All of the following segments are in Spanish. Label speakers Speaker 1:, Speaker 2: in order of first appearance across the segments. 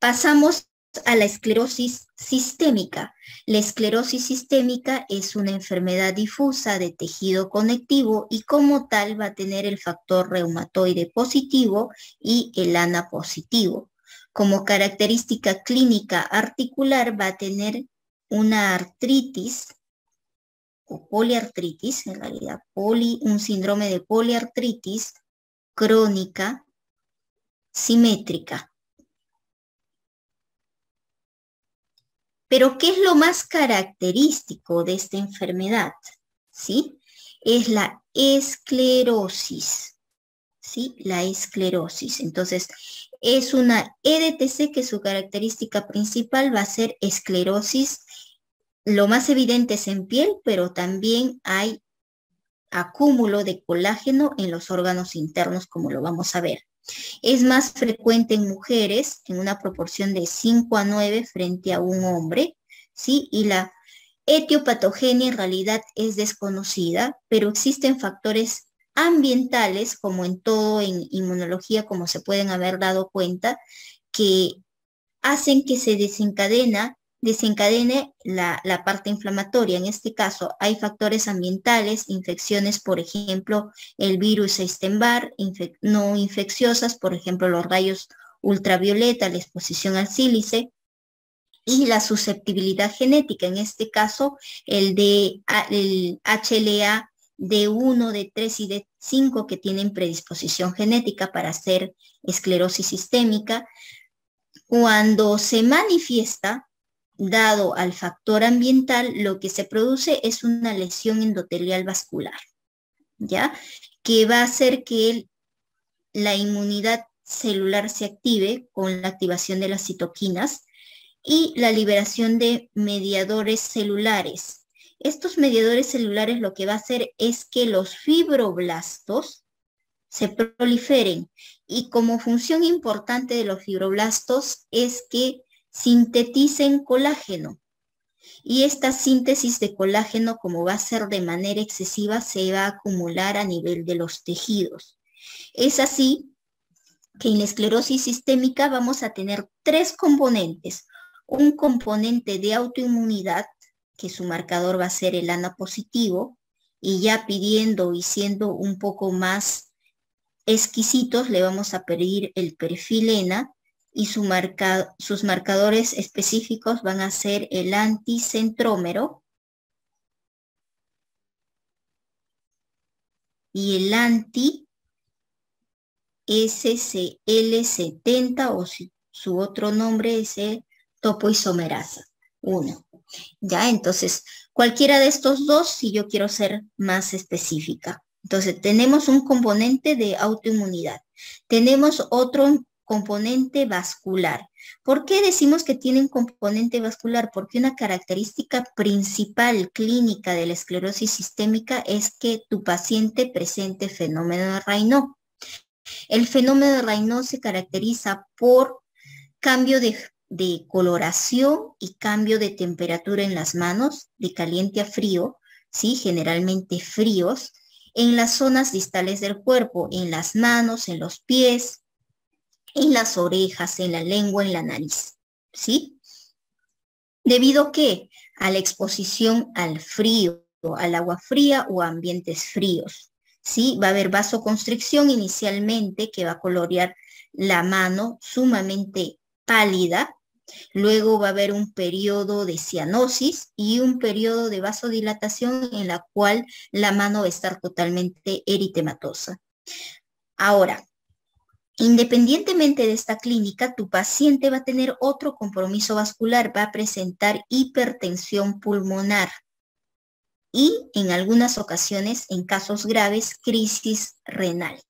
Speaker 1: Pasamos a la esclerosis sistémica. La esclerosis sistémica es una enfermedad difusa de tejido conectivo y como tal va a tener el factor reumatoide positivo y el ANA positivo. Como característica clínica articular va a tener una artritis o poliartritis, en realidad un síndrome de poliartritis crónica simétrica. Pero, ¿qué es lo más característico de esta enfermedad? ¿Sí? Es la esclerosis, ¿sí? La esclerosis. Entonces, es una EDTC que su característica principal va a ser esclerosis. Lo más evidente es en piel, pero también hay acúmulo de colágeno en los órganos internos, como lo vamos a ver. Es más frecuente en mujeres, en una proporción de 5 a 9 frente a un hombre, ¿sí? Y la etiopatogenia en realidad es desconocida, pero existen factores ambientales, como en todo en inmunología, como se pueden haber dado cuenta, que hacen que se desencadene la parte inflamatoria. En este caso, hay factores ambientales, infecciones, por ejemplo, el virus Epstein-Barr, no infecciosas, por ejemplo, los rayos ultravioleta, la exposición al sílice, y la susceptibilidad genética, en este caso, el HLA D1, D3 y D5 que tienen predisposición genética para hacer esclerosis sistémica. Cuando se manifiesta, dado al factor ambiental, lo que se produce es una lesión endotelial vascular, ¿ya? Que va a hacer que la inmunidad celular se active con la activación de las citoquinas y la liberación de mediadores celulares. Estos mediadores celulares lo que va a hacer es que los fibroblastos se proliferen, y como función importante de los fibroblastos es que sinteticen colágeno, y esta síntesis de colágeno, como va a ser de manera excesiva, se va a acumular a nivel de los tejidos. Es así que en la esclerosis sistémica vamos a tener tres componentes: un componente de autoinmunidad, que su marcador va a ser el ANA positivo, y ya pidiendo y siendo un poco más exquisitos, le vamos a pedir el perfil ENA, y sus marcadores específicos van a ser el anticentrómero y el anti-SCL70, o su otro nombre es el topoisomerasa 1. Ya, entonces, cualquiera de estos dos, si yo quiero ser más específica. Entonces, tenemos un componente de autoinmunidad. Tenemos otro componente vascular. ¿Por qué decimos que tienen componente vascular? Porque una característica principal clínica de la esclerosis sistémica es que tu paciente presente fenómeno de Raynaud. El fenómeno de Raynaud se caracteriza por cambio de coloración y cambio de temperatura en las manos, de caliente a frío, ¿sí? Generalmente fríos, en las zonas distales del cuerpo, en las manos, en los pies, en las orejas, en la lengua, en la nariz, ¿sí? ¿Debido a qué? A la exposición al frío, al agua fría o a ambientes fríos, ¿sí? Va a haber vasoconstricción inicialmente, que va a colorear la mano sumamente pálida. Luego va a haber un periodo de cianosis y un periodo de vasodilatación en la cual la mano va a estar totalmente eritematosa. Ahora, independientemente de esta clínica, tu paciente va a tener otro compromiso vascular, va a presentar hipertensión pulmonar y en algunas ocasiones, en casos graves, crisis renal.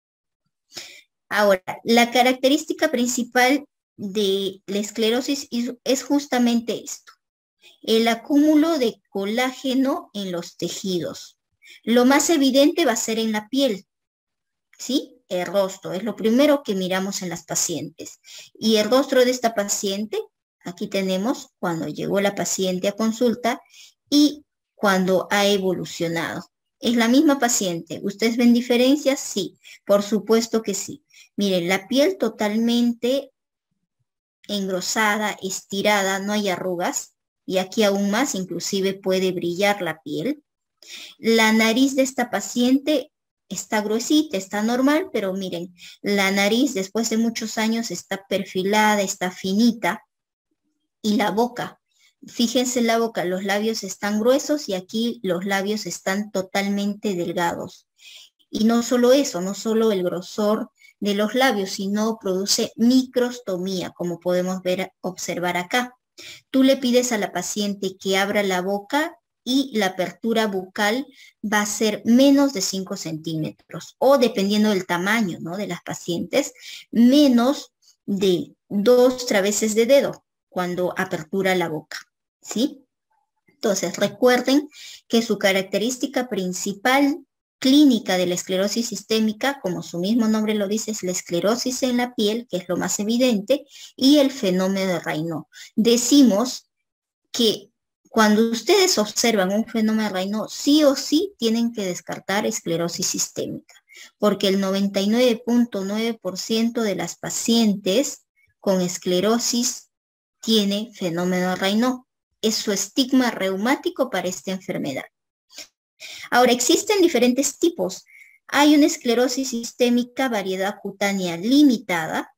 Speaker 1: Ahora, la característica principal de la esclerosis es justamente esto: el acúmulo de colágeno en los tejidos. Lo más evidente va a ser en la piel, ¿sí? El rostro es lo primero que miramos en las pacientes. Y el rostro de esta paciente, aquí tenemos cuando llegó la paciente a consulta y cuando ha evolucionado. ¿Es la misma paciente? ¿Ustedes ven diferencias? Sí, por supuesto que sí. Miren, la piel totalmente engrosada, estirada, no hay arrugas, y aquí aún más, inclusive puede brillar la piel. La nariz de esta paciente está gruesita, está normal, pero miren, la nariz después de muchos años está perfilada, está finita, y la boca. Fíjense en la boca, los labios están gruesos y aquí los labios están totalmente delgados. Y no solo eso, no solo el grosor de los labios, sino produce microstomía, como podemos ver, observar acá. Tú le pides a la paciente que abra la boca y la apertura bucal va a ser menos de 5 centímetros o dependiendo del tamaño, ¿no?, de las pacientes, menos de 2 traveses de dedo cuando apertura la boca, ¿sí? Entonces, recuerden que su característica principal clínica de la esclerosis sistémica, como su mismo nombre lo dice, es la esclerosis en la piel, que es lo más evidente, y el fenómeno de Raynaud. Decimos que cuando ustedes observan un fenómeno de Raynaud, sí o sí tienen que descartar esclerosis sistémica, porque el 99.9% de las pacientes con esclerosis tiene fenómeno de Raynaud. Es su estigma reumático para esta enfermedad. Ahora, existen diferentes tipos. Hay una esclerosis sistémica variedad cutánea limitada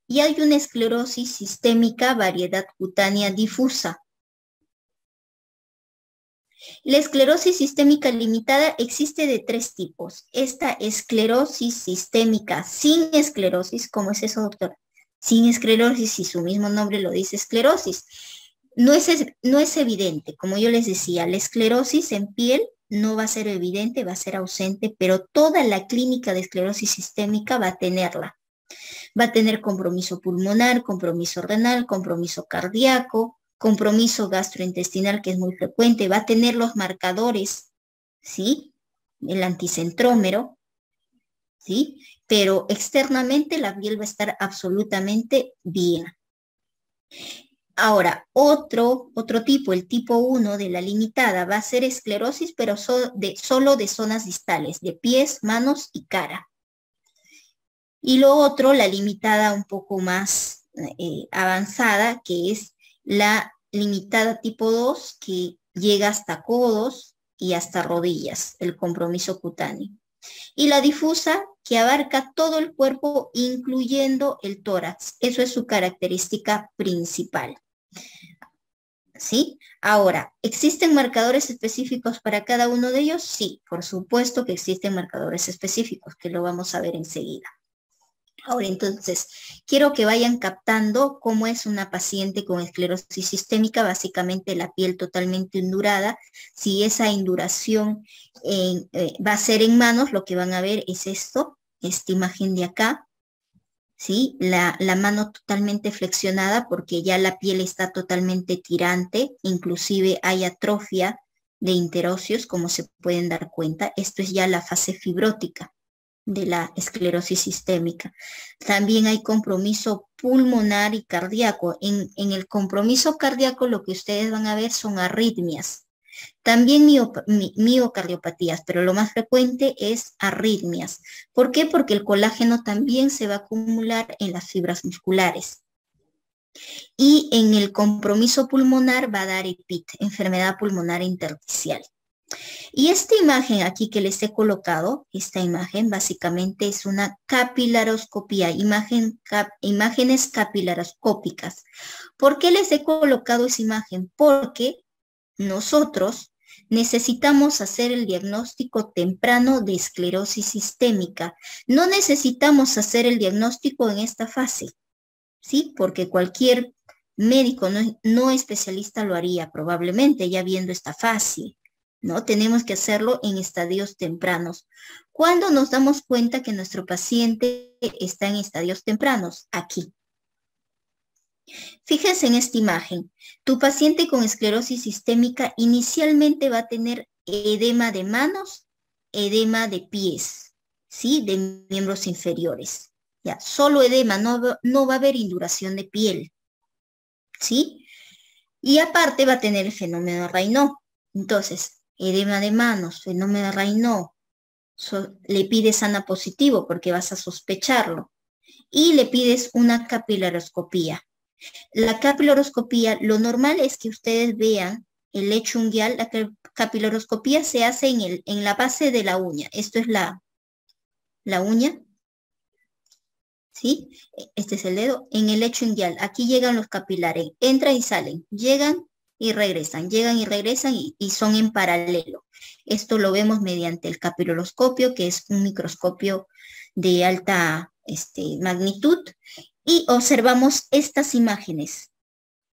Speaker 1: y hay una esclerosis sistémica variedad cutánea difusa. La esclerosis sistémica limitada existe de 3 tipos. Esta esclerosis sistémica sin esclerosis, ¿cómo es eso, doctor? Sin esclerosis, si su mismo nombre lo dice, esclerosis. No es evidente, como yo les decía, la esclerosis en piel no va a ser evidente, va a ser ausente, pero toda la clínica de esclerosis sistémica va a tenerla. Va a tener compromiso pulmonar, compromiso renal, compromiso cardíaco, compromiso gastrointestinal, que es muy frecuente, va a tener los marcadores, ¿sí? El anticentrómero, ¿sí? Pero externamente la piel va a estar absolutamente bien. Ahora, otro tipo, el tipo 1 de la limitada, va a ser esclerosis, pero solo de zonas distales, de pies, manos y cara. Y lo otro, la limitada un poco más avanzada, que es la limitada tipo 2, que llega hasta codos y hasta rodillas, el compromiso cutáneo. Y la difusa, que abarca todo el cuerpo, incluyendo el tórax. Eso es su característica principal. ¿Sí? Ahora, ¿existen marcadores específicos para cada uno de ellos? Sí, por supuesto que existen marcadores específicos, que lo vamos a ver enseguida. Ahora, entonces, quiero que vayan captando cómo es una paciente con esclerosis sistémica, básicamente la piel totalmente indurada. Si esa induración va a ser en manos, lo que van a ver es esto, esta imagen de acá, ¿sí? La mano totalmente flexionada porque ya la piel está totalmente tirante, inclusive hay atrofia de interóseos, como se pueden dar cuenta. Esto es ya la fase fibrótica de la esclerosis sistémica. También hay compromiso pulmonar y cardíaco. En el compromiso cardíaco lo que ustedes van a ver son arritmias. También miocardiopatías, pero lo más frecuente es arritmias. ¿Por qué? Porque el colágeno también se va a acumular en las fibras musculares. Y en el compromiso pulmonar va a dar EPIT, enfermedad pulmonar intersticial. Y esta imagen aquí que les he colocado, esta imagen básicamente es una capilaroscopía, imágenes capilaroscópicas. ¿Por qué les he colocado esa imagen? Porque nosotros necesitamos hacer el diagnóstico temprano de esclerosis sistémica. No necesitamos hacer el diagnóstico en esta fase, ¿sí? Porque cualquier médico no especialista lo haría probablemente ya viendo esta fase, ¿no? Tenemos que hacerlo en estadios tempranos. ¿Cuándo nos damos cuenta que nuestro paciente está en estadios tempranos? Aquí. Fíjense en esta imagen. Tu paciente con esclerosis sistémica inicialmente va a tener edema de manos, edema de pies, ¿sí? De miembros inferiores. Ya, solo edema, no va a haber induración de piel, ¿sí? Y aparte va a tener el fenómeno de Raynaud. Entonces, edema de manos, fenómeno de Raynaud, le pides ANA positivo porque vas a sospecharlo. y le pides una capilaroscopía. La capilaroscopía, lo normal es que ustedes vean el lecho unguial. La capilaroscopía se hace en la base de la uña. Esto es la uña, ¿sí? Este es el dedo. En el lecho unguial, aquí llegan los capilares, entran y salen, llegan y regresan y son en paralelo. Esto lo vemos mediante el capiloroscopio, que es un microscopio de alta magnitud, y observamos estas imágenes,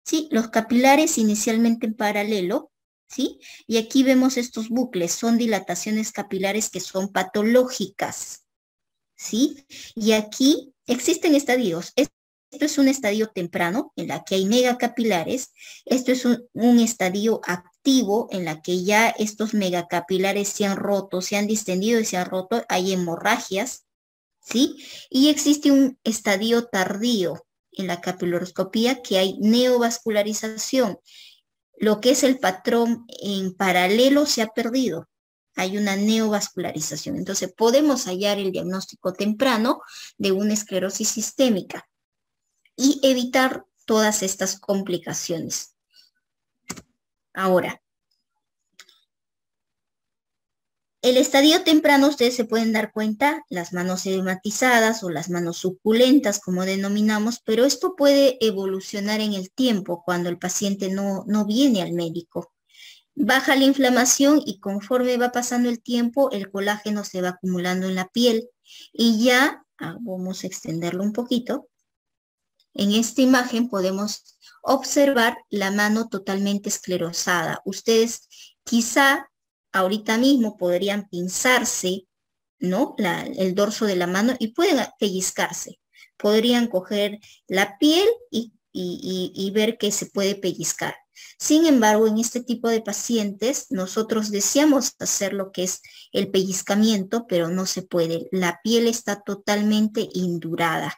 Speaker 1: ¿sí? Los capilares inicialmente en paralelo, ¿sí? Y aquí vemos estos bucles, son dilataciones capilares que son patológicas, ¿sí? Y aquí existen estadios. Esto es un estadio temprano en la que hay megacapilares. Esto es un estadio activo en la que ya estos megacapilares se han roto, se han distendido y se han roto. Hay hemorragias, ¿sí? Y existe un estadio tardío en la capiloroscopía que hay neovascularización. Lo que es el patrón en paralelo se ha perdido. Hay una neovascularización. Entonces podemos hallar el diagnóstico temprano de una esclerosis sistémica y evitar todas estas complicaciones. Ahora, el estadio temprano, ustedes se pueden dar cuenta, las manos edematizadas o las manos suculentas, como denominamos, pero esto puede evolucionar en el tiempo cuando el paciente no viene al médico. Baja la inflamación y conforme va pasando el tiempo, el colágeno se va acumulando en la piel y ya, vamos a extenderlo un poquito. En esta imagen podemos observar la mano totalmente esclerosada. Ustedes quizá ahorita mismo podrían pinzarse, ¿no? El dorso de la mano y pueden pellizcarse. Podrían coger la piel y ver que se puede pellizcar. Sin embargo, en este tipo de pacientes, nosotros deseamos hacer lo que es el pellizcamiento, pero no se puede. La piel está totalmente indurada,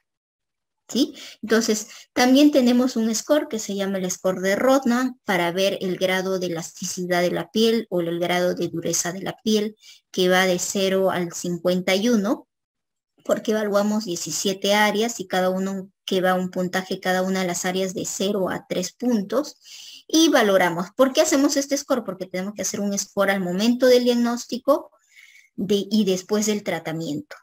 Speaker 1: ¿sí? Entonces, también tenemos un score que se llama el score de Rodnan para ver el grado de elasticidad de la piel o el grado de dureza de la piel, que va de 0 al 51, porque evaluamos 17 áreas y cada uno que va un puntaje, cada una de las áreas de 0 a 3 puntos. Y valoramos. ¿Por qué hacemos este score? Porque tenemos que hacer un score al momento del diagnóstico y después del tratamiento.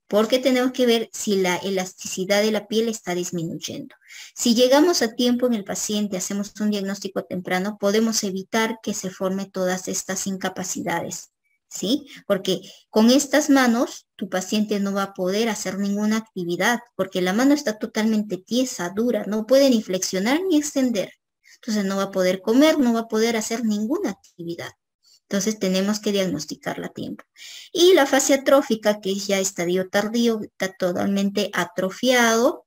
Speaker 1: Porque tenemos que ver si la elasticidad de la piel está disminuyendo. Si llegamos a tiempo en el paciente, hacemos un diagnóstico temprano, podemos evitar que se formen todas estas incapacidades, ¿sí? Porque con estas manos, tu paciente no va a poder hacer ninguna actividad, porque la mano está totalmente tiesa, dura, no puede ni flexionar ni extender. Entonces no va a poder comer, no va a poder hacer ninguna actividad. Entonces tenemos que diagnosticarla a tiempo. Y la fase atrófica, que es ya estadio tardío, está totalmente atrofiado,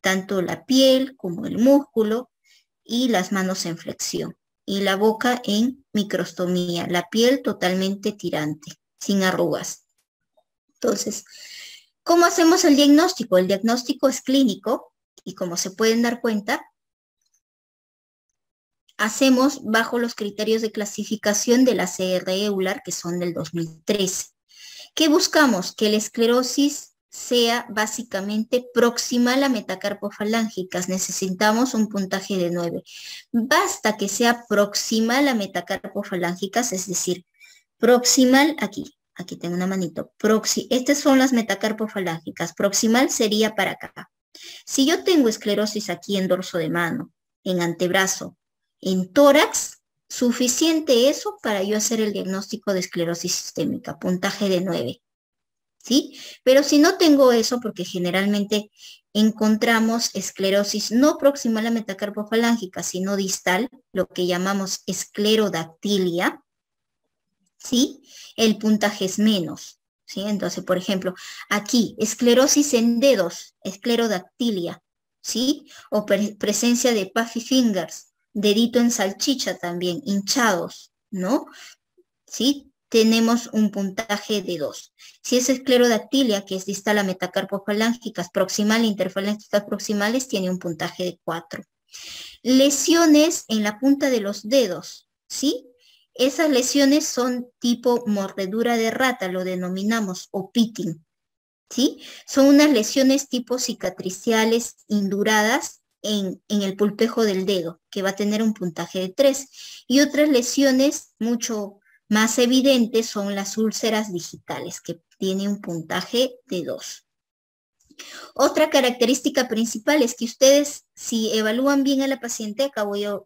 Speaker 1: tanto la piel como el músculo y las manos en flexión. Y la boca en microstomía, la piel totalmente tirante, sin arrugas. Entonces, ¿cómo hacemos el diagnóstico? El diagnóstico es clínico y como se pueden dar cuenta, hacemos bajo los criterios de clasificación de la CR EULAR, que son del 2013. ¿Qué buscamos? Que la esclerosis sea básicamente proximal a metacarpofalángicas. Necesitamos un puntaje de 9. Basta que sea proximal a metacarpofalángicas, es decir, proximal aquí tengo una manito, estas son las metacarpofalángicas, proximal sería para acá. Si yo tengo esclerosis aquí en dorso de mano, en antebrazo, en tórax, suficiente eso para yo hacer el diagnóstico de esclerosis sistémica, puntaje de 9, ¿sí? Pero si no tengo eso, porque generalmente encontramos esclerosis no proximal a metacarpofalángica, sino distal, lo que llamamos esclerodactilia, ¿sí? El puntaje es menos, ¿sí? Entonces, por ejemplo, aquí, esclerosis en dedos, esclerodactilia, ¿sí? O presencia de puffy fingers, dedito en salchicha también, hinchados, ¿no? ¿Sí? Tenemos un puntaje de 2. Si es esclerodactilia, que es distal a metacarpofalángicas, proximal e interfalángicas proximales, tiene un puntaje de 4. Lesiones en la punta de los dedos, ¿sí? Esas lesiones son tipo mordedura de rata, lo denominamos, o pitting, ¿sí? Son unas lesiones tipo cicatriciales induradas en el pulpejo del dedo, que va a tener un puntaje de 3. Y otras lesiones mucho más evidentes son las úlceras digitales, que tienen un puntaje de 2. Otra característica principal es que ustedes, si evalúan bien a la paciente, acá voy a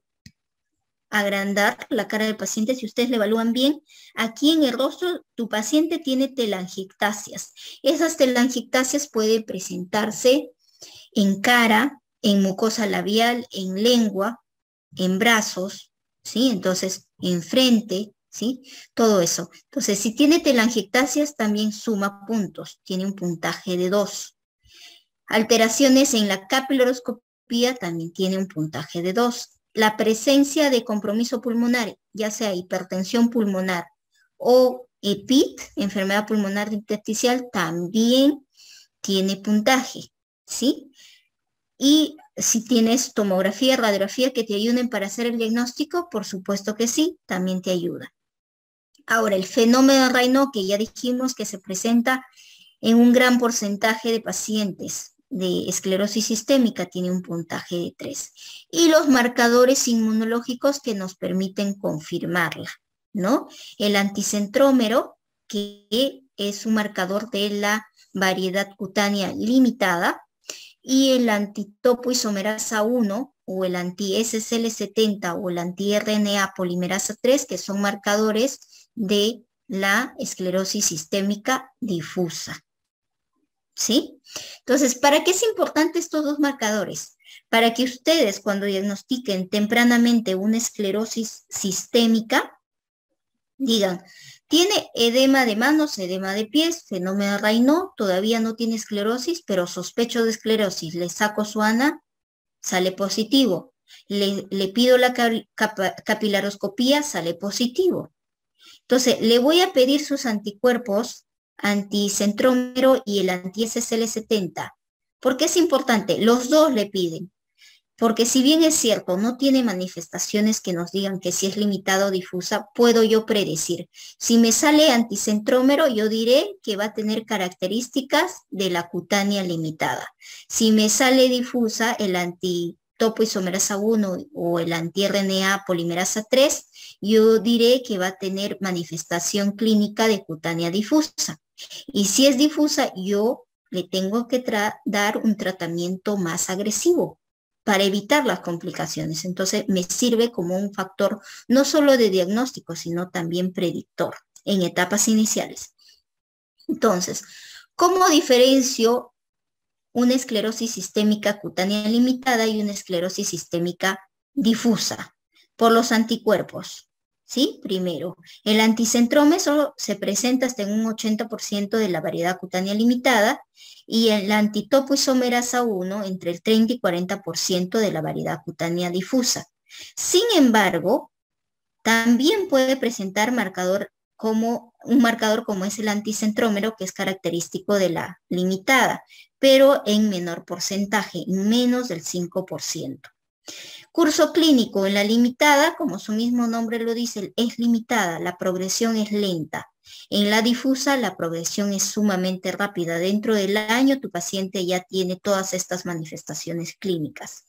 Speaker 1: agrandar la cara del paciente, si ustedes le evalúan bien, aquí en el rostro tu paciente tiene telangiectasias. Esas telangiectasias pueden presentarse en cara, en mucosa labial, en lengua, en brazos, ¿sí? Entonces, en frente, ¿sí? Todo eso. Entonces, si tiene telangiectasias, también suma puntos, tiene un puntaje de 2. Alteraciones en la capilaroscopía también tiene un puntaje de 2. La presencia de compromiso pulmonar, ya sea hipertensión pulmonar o EPIT, enfermedad pulmonar intersticial, también tiene puntaje, ¿sí? Y si tienes tomografía, radiografía que te ayuden para hacer el diagnóstico, por supuesto que sí, también te ayuda. Ahora, el fenómeno de Raynaud, que ya dijimos que se presenta en un gran porcentaje de pacientes de esclerosis sistémica, tiene un puntaje de 3. Y los marcadores inmunológicos que nos permiten confirmarla, ¿no? El anticentrómero, que es un marcador de la variedad cutánea limitada, y el antitopoisomerasa 1 o el anti-SSL70 o el anti-RNA polimerasa 3, que son marcadores de la esclerosis sistémica difusa. ¿Sí? Entonces, ¿para qué es importante estos dos marcadores? Para que ustedes, cuando diagnostiquen tempranamente una esclerosis sistémica, digan, tiene edema de manos, edema de pies, fenómeno de Raynaud, todavía no tiene esclerosis, pero sospecho de esclerosis, le saco su ANA, sale positivo. Le pido la capilaroscopía, sale positivo. Entonces, le voy a pedir sus anticuerpos anticentrómero y el anti-SSL70. ¿Por qué es importante? Los dos le piden. Porque si bien es cierto, no tiene manifestaciones que nos digan que si es limitada o difusa, puedo yo predecir. Si me sale anticentrómero, yo diré que va a tener características de la cutánea limitada. Si me sale difusa, el antitopoisomerasa 1 o el anti-RNA polimerasa 3, yo diré que va a tener manifestación clínica de cutánea difusa. Y si es difusa, yo le tengo que dar un tratamiento más agresivo para evitar las complicaciones. Entonces, me sirve como un factor no solo de diagnóstico, sino también predictor en etapas iniciales. Entonces, ¿cómo diferencio una esclerosis sistémica cutánea limitada y una esclerosis sistémica difusa? Por los anticuerpos, ¿sí? Primero, el anticentrómero se presenta hasta en un 80% de la variedad cutánea limitada y el antitopoisomerasa 1 entre el 30 y 40% de la variedad cutánea difusa. Sin embargo, también puede presentar un marcador como es el anticentrómero, que es característico de la limitada, pero en menor porcentaje, menos del 5%. Curso clínico en la limitada, como su mismo nombre lo dice, es limitada, la progresión es lenta. En la difusa, la progresión es sumamente rápida. Dentro del año, tu paciente ya tiene todas estas manifestaciones clínicas.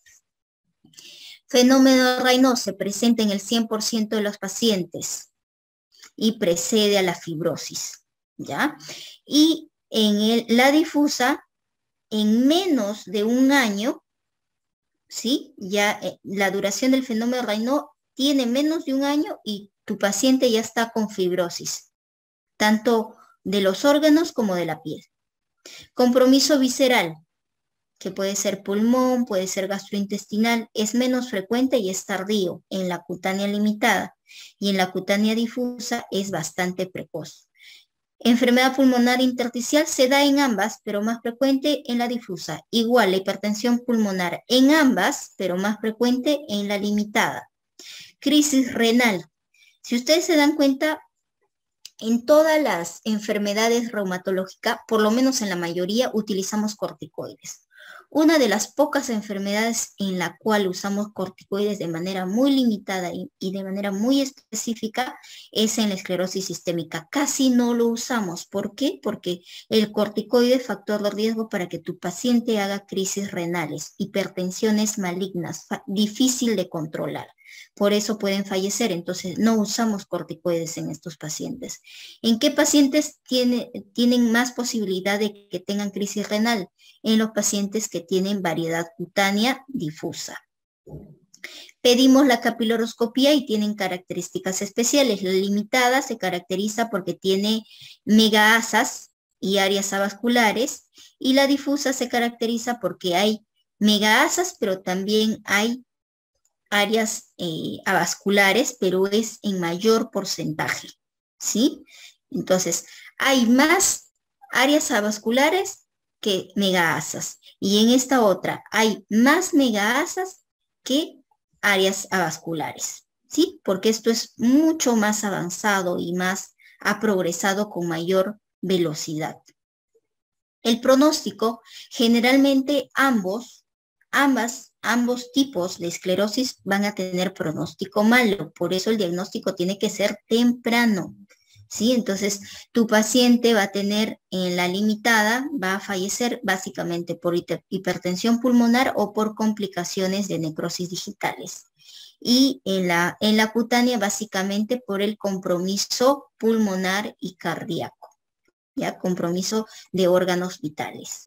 Speaker 1: Fenómeno de Raynaud se presenta en el 100% de los pacientes y precede a la fibrosis, ¿ya? Y en la difusa, en menos de un año, ¿sí? Ya la duración del fenómeno de Raynaud tiene menos de un año y tu paciente ya está con fibrosis, tanto de los órganos como de la piel. Compromiso visceral, que puede ser pulmón, puede ser gastrointestinal, es menos frecuente y es tardío en la cutánea limitada y en la cutánea difusa es bastante precoz. Enfermedad pulmonar intersticial se da en ambas, pero más frecuente en la difusa. Igual, la hipertensión pulmonar en ambas, pero más frecuente en la limitada. Crisis renal. Si ustedes se dan cuenta, en todas las enfermedades reumatológicas, por lo menos en la mayoría, utilizamos corticoides. Una de las pocas enfermedades en la cual usamos corticoides de manera muy limitada y de manera muy específica es en la esclerosis sistémica. Casi no lo usamos. ¿Por qué? Porque el corticoide es factor de riesgo para que tu paciente haga crisis renales, hipertensiones malignas, difícil de controlar. Por eso pueden fallecer. Entonces no usamos corticoides en estos pacientes. ¿En qué pacientes tienen más posibilidad de que tengan crisis renal? En los pacientes que tienen variedad cutánea difusa. Pedimos la capiloroscopía y tienen características especiales. La limitada se caracteriza porque tiene megaasas y áreas avasculares, y la difusa se caracteriza porque hay megaasas, pero también hay áreas avasculares, pero es en mayor porcentaje, ¿sí? Entonces, hay más áreas avasculares que megaasas. Y en esta otra hay más megaasas que áreas avasculares, ¿sí? Porque esto es mucho más avanzado y ha progresado con mayor velocidad. El pronóstico, generalmente ambos tipos de esclerosis van a tener pronóstico malo, por eso el diagnóstico tiene que ser temprano. ¿Sí? Entonces, tu paciente va a tener en la limitada, va a fallecer básicamente por hipertensión pulmonar o por complicaciones de necrosis digitales. Y en la cutánea, básicamente por el compromiso pulmonar y cardíaco, ¿ya? Compromiso de órganos vitales.